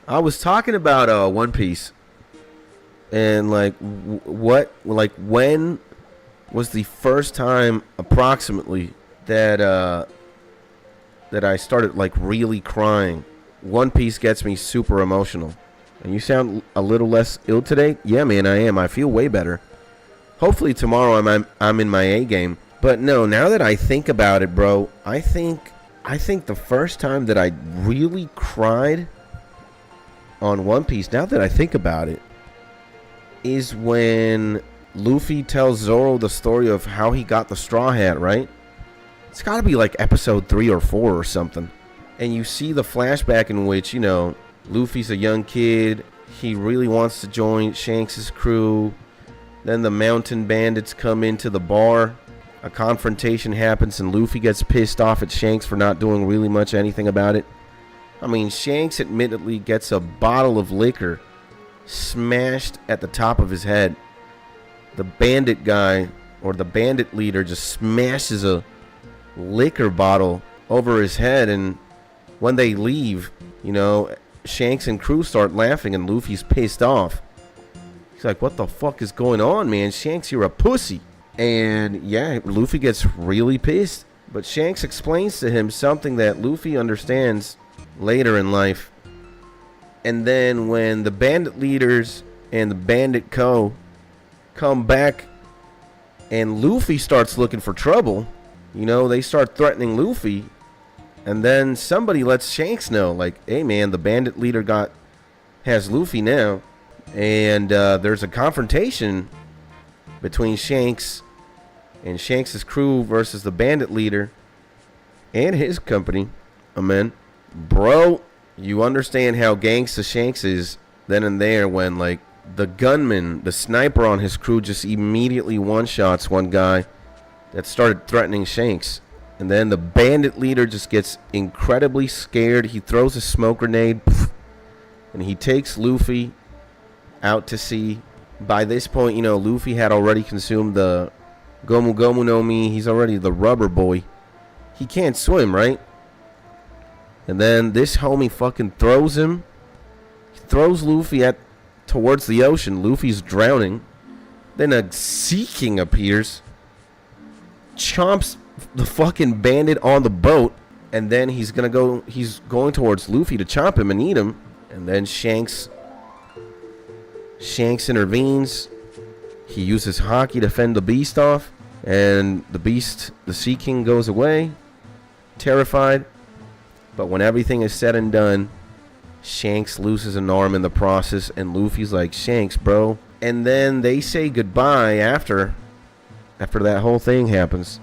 I was talking about One Piece and like when was the first time approximately that that I started like really crying. One Piece gets me super emotional. And you sound a little less ill today? Yeah, man, I am. I feel way better. Hopefully tomorrow I'm in my A game. But no, now that I think about it, bro, I think the first time that I really cried on One Piece, now that I think about it, is when Luffy tells Zoro the story of how he got the straw hat, right? It's got to be like episode 3 or 4 or something. And you see the flashback in which, Luffy's a young kid. He really wants to join Shanks' crew. Then the mountain bandits come into the bar. A confrontation happens and Luffy gets pissed off at Shanks for not doing really much anything about it. I mean, Shanks admittedly gets a bottle of liquor smashed at the top of his head. The bandit guy, or the bandit leader, just smashes a liquor bottle over his head, and when they leave, Shanks and crew start laughing and Luffy's pissed off. He's like, what the fuck is going on, man? Shanks, you're a pussy. And yeah, Luffy gets really pissed. But Shanks explains to him something that Luffy understands later in life. And then when the bandit leaders and the bandit co come back and Luffy starts looking for trouble, they start threatening Luffy. And then somebody lets Shanks know, like, hey man, the bandit leader has Luffy now. And there's a confrontation between Shanks and Shanks' crew versus the bandit leader and his company. Amen. Bro, you understand how gangsta Shanks is then and there when, like, the gunman, the sniper on his crew just immediately one-shots one guy that started threatening Shanks. And then the bandit leader just gets incredibly scared. He throws a smoke grenade, and he takes Luffy out to sea. By this point, Luffy had already consumed the Gomu Gomu no Mi. He's already the rubber boy. He can't swim, right? And then this homie fucking throws him. He throws Luffy towards the ocean. Luffy's drowning. Then a Sea King appears, chomps the fucking bandit on the boat, and then he's going towards Luffy to chomp him and eat him. And then Shanks intervenes. He uses Haki to fend the beast off, and the Sea King goes away, terrified. But when everything is said and done, Shanks loses an arm in the process, and Luffy's like, Shanks, bro. And then they say goodbye after that whole thing happens.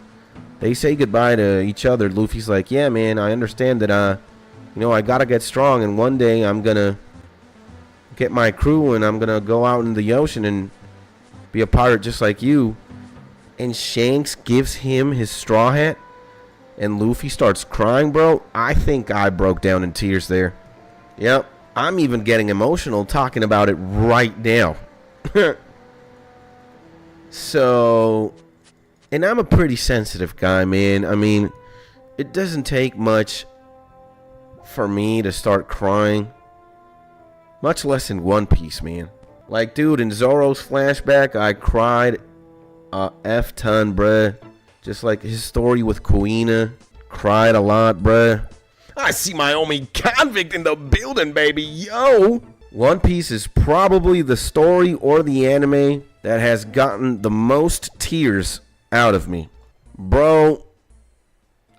They say goodbye to each other. Luffy's like, yeah, man, I understand that, I gotta get strong, and one day I'm gonna get my crew, and I'm gonna go out in the ocean and be a pirate just like you. And Shanks gives him his straw hat, and Luffy starts crying, bro. I think I broke down in tears there. Yep, I'm even getting emotional talking about it right now. So, and I'm a pretty sensitive guy, man. I mean, it doesn't take much for me to start crying. Much less in One Piece, man. Like, dude, in Zoro's flashback, I cried a F-ton, bruh. Just like his story with Kuina. Cried a lot, bruh. I see my only convict in the building, baby. Yo! One Piece is probably the story or the anime that has gotten the most tears out of me. Bro.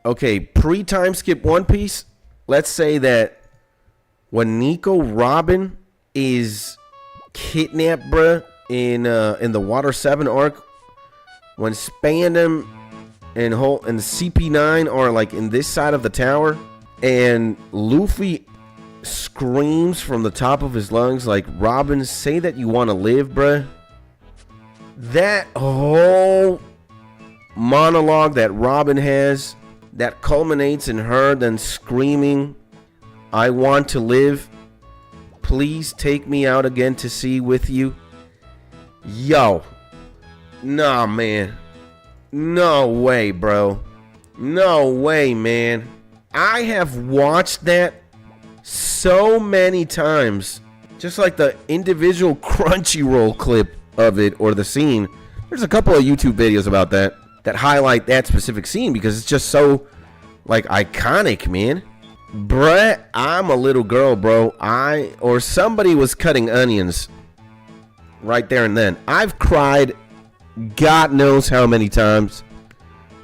Okay, pre-time skip One Piece. Let's say that when Nico Robin is kidnapped, bruh, in the Water 7 arc, when Spandam and CP9 are like in this side of the tower, and Luffy screams from the top of his lungs like, Robin, say that you want to live, bruh. That whole monologue that Robin has, that culminates in her then screaming, I want to live. Please take me out again to sea with you. Yo. Nah, man. No way, bro. No way, man. I have watched that so many times. Just like the individual Crunchyroll clip of it or the scene. There's a couple of YouTube videos about that highlight that specific scene because it's just so, like, iconic, man. Bruh, I'm a little girl, bro. Or somebody was cutting onions right there and then. I've cried God knows how many times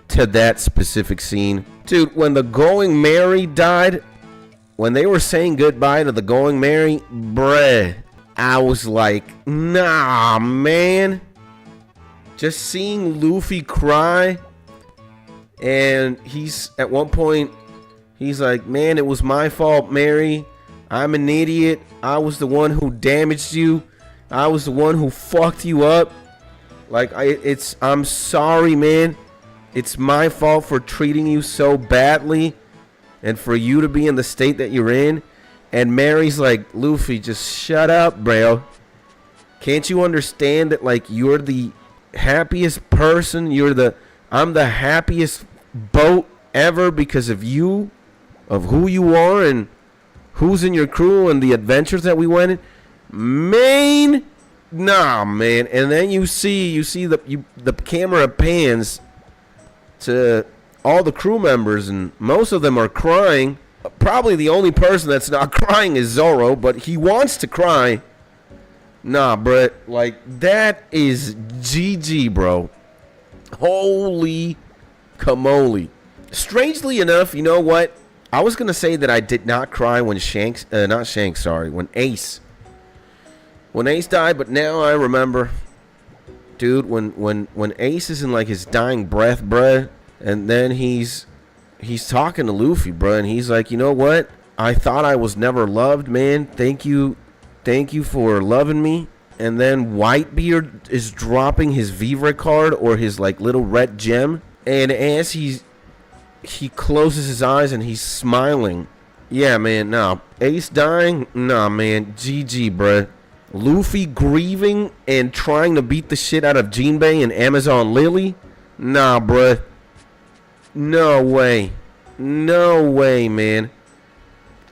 to that specific scene. Dude, when the Going Merry died, when they were saying goodbye to the Going Merry, bruh, I was like, nah, man. Just seeing Luffy cry, and he's, at one point, he's like, man, it was my fault, Merry. I'm an idiot. I was the one who damaged you. I was the one who fucked you up. Like, I'm sorry, man. It's my fault for treating you so badly and for you to be in the state that you're in. And Mary's like, Luffy, just shut up, bro. Can't you understand that, like, you're the happiest person? I'm the happiest boat ever because of you, of who you are and who's in your crew and the adventures that we went in. Man, nah, man. And then you see the camera pans to all the crew members, and most of them are crying. Probably the only person that's not crying is Zoro, but he wants to cry. Nah, Brett, like, that is GG, bro. Holy camole. Strangely enough, you know what? I was going to say that I did not cry when when Ace. When Ace died, but now I remember, dude, when Ace is in, like, his dying breath, bruh, and then he's talking to Luffy, bruh, and he's like, you know what? I thought I was never loved, man. Thank you for loving me. And then Whitebeard is dropping his Vivre card or his, like, little red gem, and as he closes his eyes and he's smiling. Yeah, man, nah. Ace dying? Nah, man. GG, bruh. Luffy grieving and trying to beat the shit out of Jinbei and Amazon Lily? Nah, bruh. No way. No way, man.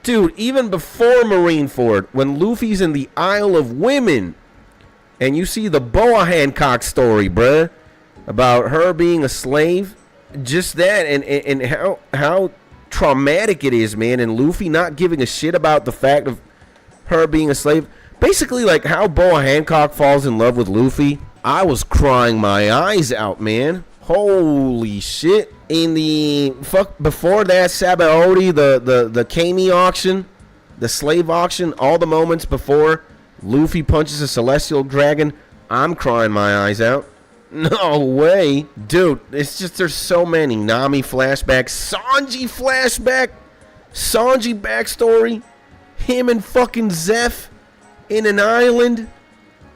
Dude, even before Marineford, when Luffy's in the Isle of Women, and you see the Boa Hancock story, bruh, about her being a slave, just that, and how traumatic it is, man, and Luffy not giving a shit about the fact of her being a slave. Basically, like, how Boa Hancock falls in love with Luffy. I was crying my eyes out, man. Holy shit. In the before that, Sabaody, the Kami auction, the slave auction, all the moments before Luffy punches a celestial dragon, I'm crying my eyes out. No way. Dude, it's just, there's so many. Nami flashback, Sanji flashback, Sanji backstory, him and fucking Zeff in an island,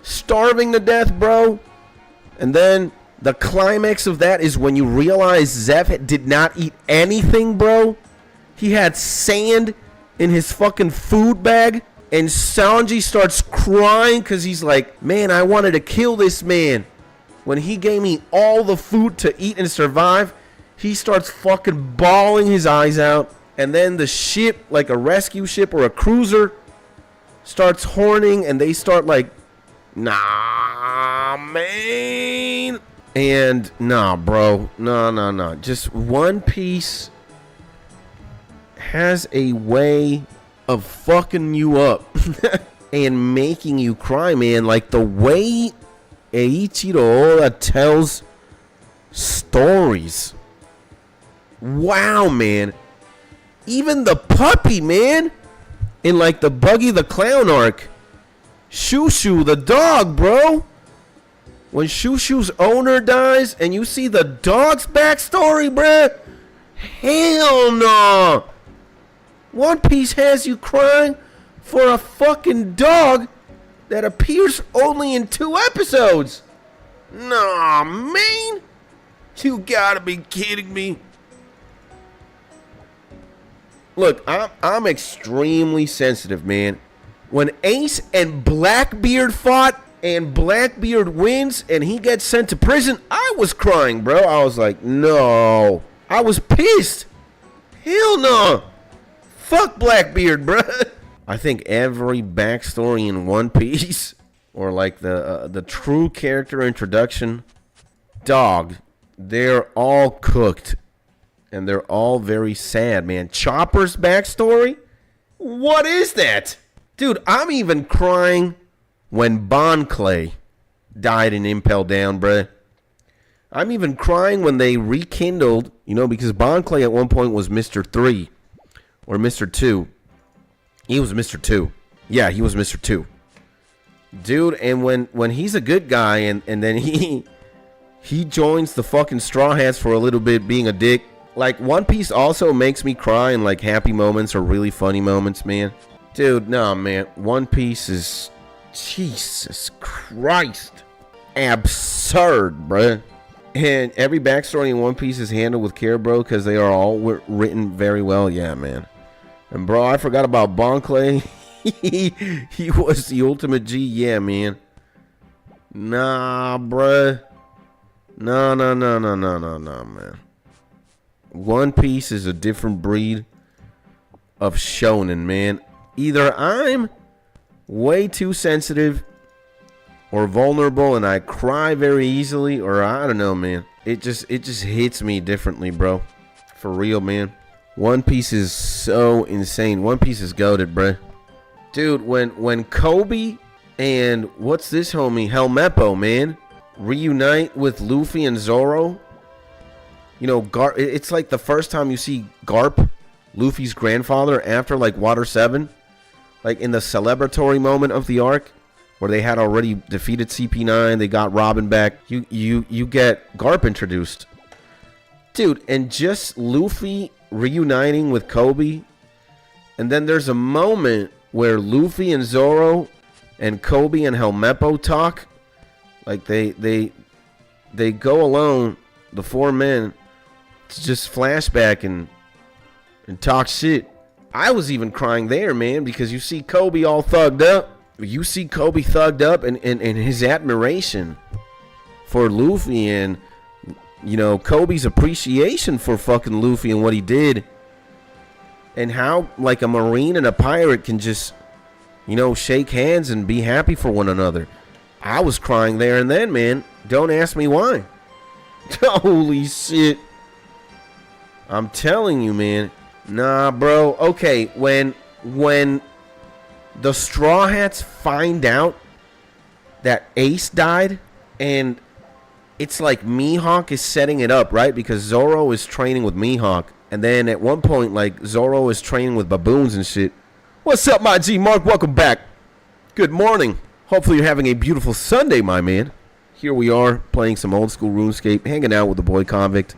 starving to death, bro. And then the climax of that is when you realize Zeff did not eat anything, bro. He had sand in his fucking food bag. And Sanji starts crying because he's like, man, I wanted to kill this man. When he gave me all the food to eat and survive, he starts fucking bawling his eyes out. And then the ship, like a rescue ship or a cruiser, starts horning and they start like, nah, man. And nah, bro. No. Just One Piece has a way of fucking you up and making you cry, man. Like the way Eiichiro Oda tells stories. Wow, man. Even the puppy, man. In like the Buggy the Clown arc. Shushu, the dog, bro. When Shushu's owner dies and you see the dog's backstory, bruh. Hell no. One Piece has you crying for a fucking dog that appears only in 2 episodes. Nah, man. You gotta be kidding me. Look, I'm extremely sensitive, man. When Ace and Blackbeard fought and Blackbeard wins and he gets sent to prison, I was crying, bro. I was like, no. I was pissed. Hell no. Fuck Blackbeard, bruh. I think every backstory in One Piece, or like the true character introduction, dog, they're all cooked. And they're all very sad, man. Chopper's backstory? What is that? Dude, I'm even crying when Bon Clay died in Impel Down, bruh. I'm even crying when they rekindled, you know, because Bon Clay at one point was Mr. 3 or Mr. 2. He was Mr. 2. Yeah, he was Mr. 2. Dude, and when he's a good guy and then he joins the fucking Straw Hats for a little bit being a dick. Like, One Piece also makes me cry in, like, happy moments or really funny moments, man. Dude, no, man. One Piece is... Jesus Christ. Absurd, bruh. And every backstory in One Piece is handled with care, bro, because they are all written very well. Yeah, man. And, bro, I forgot about Bon Clay. He was the ultimate G. Yeah, man. Nah, bruh. No, man. One Piece is a different breed of shonen, man. Either I'm way too sensitive or vulnerable and I cry very easily, or I don't know, man. It just hits me differently, bro. For real, man. One Piece is so insane. One Piece is goated, bro. Dude, when Kobe and what's this homie, Helmeppo, man, reunite with Luffy and Zoro. You know, it's like the first time you see Garp, Luffy's grandfather, after like Water 7. Like in the celebratory moment of the arc, where they had already defeated CP9, they got Robin back. You get Garp introduced. Dude, and just Luffy reuniting with Kobe. And then there's a moment where Luffy and Zoro and Kobe and Helmeppo talk. Like they go alone, the four men, to just flashback and talk shit. I was even crying there, man, because you see Kobe all thugged up. You see Kobe thugged up and his admiration for Luffy and, you know, Kobe's appreciation for fucking Luffy and what he did. And how, like, a Marine and a pirate can just, you know, shake hands and be happy for one another. I was crying there and then, man. Don't ask me why. Holy shit. I'm telling you, man. Nah, bro. Okay, when the Straw Hats find out that Ace died, and it's like Mihawk is setting it up, right? Because Zoro is training with Mihawk. And then at one point, like, Zoro is training with baboons and shit. What's up, my G Mark? Welcome back. Good morning. Hopefully you're having a beautiful Sunday, my man. Here we are, playing some old school RuneScape, hanging out with the boy Convict,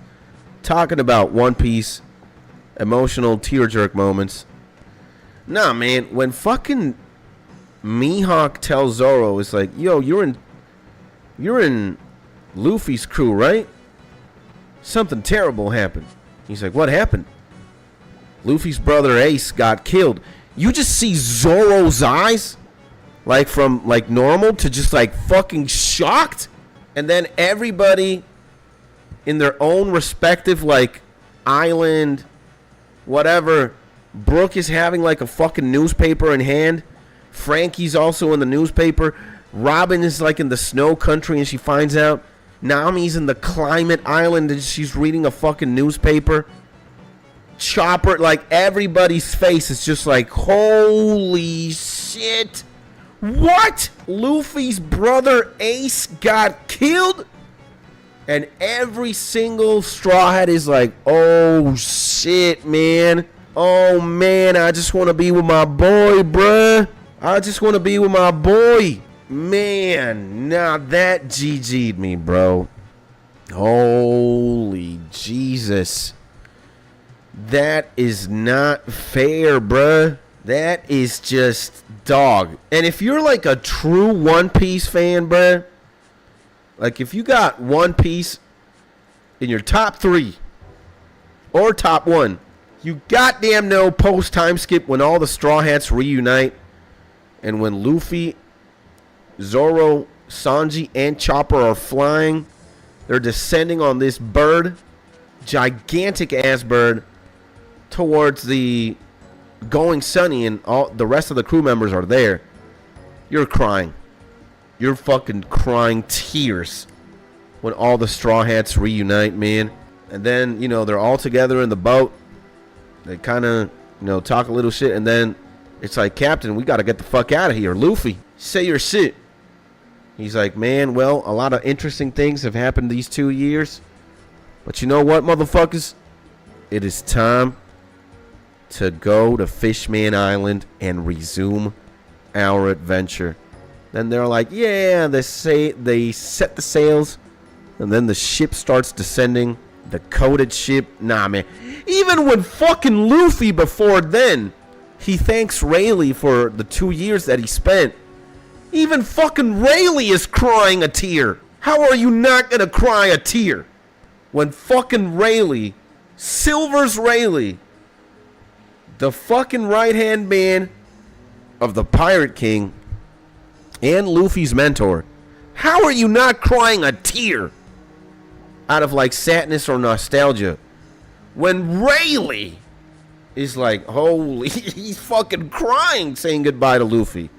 talking about One Piece, emotional tear-jerk moments. Nah, man, when fucking Mihawk tells Zoro, it's like, yo, you're in Luffy's crew, right? Something terrible happened. He's like, what happened? Luffy's brother Ace got killed. You just see Zoro's eyes, like from like normal to just like fucking shocked. And then everybody in their own respective like island, whatever. Brooke is having like a fucking newspaper in hand. Frankie's also in the newspaper. Robin is like in the snow country and she finds out. Nami's in the climate island and she's reading a fucking newspaper. Chopper, like everybody's face is just like, holy shit. What? Luffy's brother Ace got killed? And every single Straw Hat is like, oh shit, man. Oh man, I just want to be with my boy, bruh. I just want to be with my boy. Man, now that GG'd me, bro. Holy Jesus. That is not fair, bruh. That is just dog. And if you're like a true One Piece fan, bruh, like if you got One Piece in your top 3 or top 1, you goddamn know post time skip when all the Straw Hats reunite and when Luffy, Zoro, Sanji, and Chopper are flying. They're descending on this bird, gigantic ass bird, towards the going sunny and all the rest of the crew members are there, you're crying. You're fucking crying tears when all the Straw Hats reunite, man. And then, you know, they're all together in the boat. They kind of, you know, talk a little shit. And then it's like, Captain, we got to get the fuck out of here. Luffy, say your shit. He's like, man, well, a lot of interesting things have happened these 2 years. But you know what, motherfuckers? It is time to go to Fishman Island and resume our adventure. Then they're like, yeah, they set the sails. And then the ship starts descending. The coated ship. Nah, man. Even when fucking Luffy before then, he thanks Rayleigh for the 2 years that he spent. Even fucking Rayleigh is crying a tear. How are you not gonna cry a tear when fucking Rayleigh, Silver's Rayleigh, the fucking right-hand man of the Pirate King and Luffy's mentor, how are you not crying a tear out of like sadness or nostalgia when Rayleigh is like, holy, he's fucking crying saying goodbye to Luffy?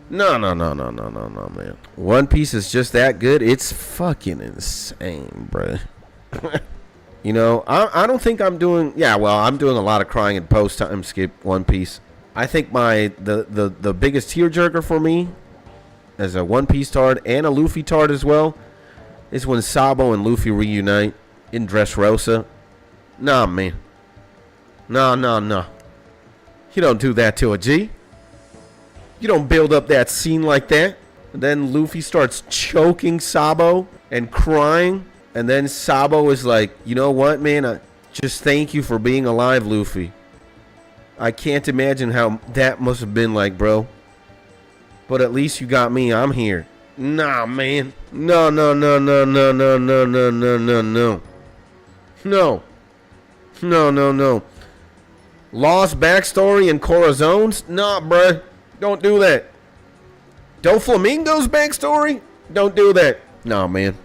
No, man. One Piece is just that good. It's fucking insane, bruh. You know, I don't think I'm doing... Yeah, well, I'm doing a lot of crying in post-time skip One Piece. I think the biggest tearjerker for me as a One Piece tard and a Luffy tard as well is when Sabo and Luffy reunite in Dressrosa. Nah, man. No. You don't do that to a G. You don't build up that scene like that. And then Luffy starts choking Sabo and crying. And then Sabo is like, you know what, man? Just thank you for being alive, Luffy. I can't imagine how that must have been like, bro. But at least you got me. I'm here. Nah, man. No. Lost backstory in Corazon's? Nah, bruh. Don't do that. Doflamingo's backstory? Don't do that. Nah, man.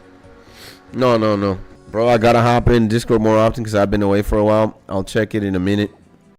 No. Bro, I gotta hop in Discord more often because I've been away for a while. I'll check it in a minute.